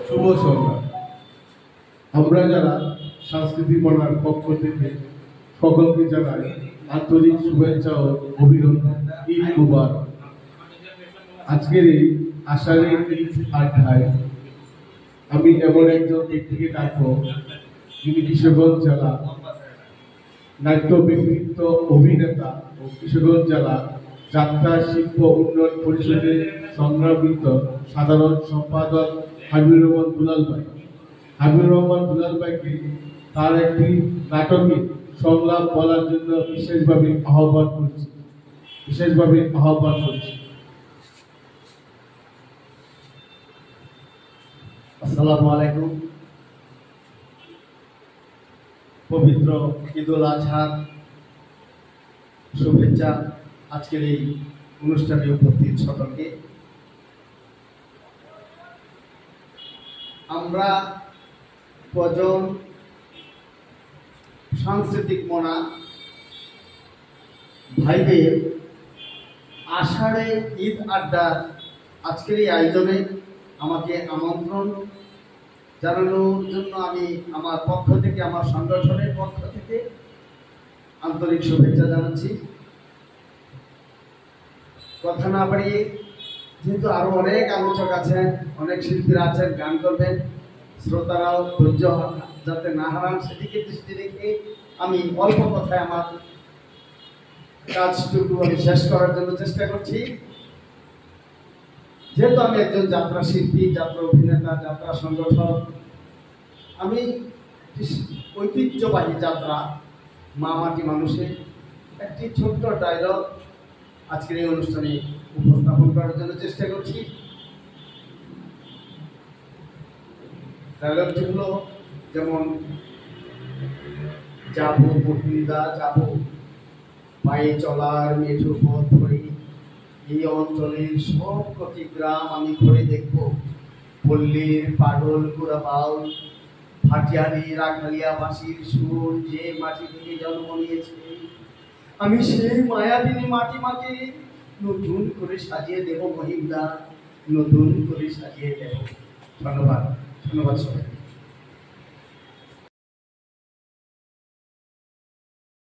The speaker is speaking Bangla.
শুভ সন্ধ্যা। আমরা যারা সাংস্কৃতিক মনার পক্ষ থেকে সকলকে জানাই আন্তরিক শুভেচ্ছা ও অভিনন্দন। ঈদ মুবারক। আজকের এই আষাঢ়ের ঈদ আড্ডায় আমি এমন একজন ব্যক্তিকে ডাকবো যিনি কিশোরগঞ্জ জেলা নাট্য ব্যক্তিত্ব, অভিনেতা ও কিশোরগঞ্জ জেলা যাত্রা শিল্প উন্নয়ন পরিষদের সংগ্রামিত সাধারণ সম্পাদক হাবিবুর রহমান দুলাল ভাই। হাবিবুর রহমান দুলাল ভাইকে তার একটি নাটকে সংলাপ বলার জন্য বিশেষভাবে আহ্বান করছি। আসসালামু আলাইকুম। পবিত্র ঈদুল আজহার শুভেচ্ছা আজকের এই অনুষ্ঠানে উপস্থিত সকলকে। আমরা কজন সাংস্কৃতিক মনা ভাইদের আষাঢ়ে ঈদ আড্ডা আজকের এই আয়োজনে আমাকে আমন্ত্রণ জানানোর জন্য আমি আমার পক্ষ থেকে, আমার সংগঠনের পক্ষ থেকে আন্তরিক শুভেচ্ছা জানাচ্ছি। কথা না বাড়িয়ে, যেহেতু আরো অনেক আলোচক আছেন, অনেক শিল্পীরা আছেন, গান করবেন, শ্রোতারাও ধৈর্য যাতে না হারান সেদিকে দৃষ্টি রেখে আমি অল্প কথায় আমার কাজটুকু আমি শেষ করার জন্য চেষ্টা করছি। যেহেতু আমি একজন যাত্রা শিল্পী, যাত্রা অভিনেতা, যাত্রা সংগঠক, আমি ঐতিহ্যবাহী যাত্রা মা মাটি মানুষের একটি ছোট্ট ডায়লগ আজকের এই অনুষ্ঠানে উপস্থাপন করার জন্য চেষ্টা করছি। ডায়লগটি হলো যেমন, যাবো বহিন্দা যাবো, পায়ে চলার মেঠো পথ ধরে এই অঞ্চলের সব কটি গ্রাম আমি ঘুরে দেখব। পল্লীর পাগল কুড়া বাউল, ভাটিয়ারি রাখালিয়া বাসির সুর যে মাটি থেকে জন্ম নিয়েছে, আমি সেই মায়াবিনী মাটিমাকে নতুন করে সাজিয়ে দেব মহিন্দা, নতুন করে সাজিয়ে দেব। ধন্যবাদ সবাই।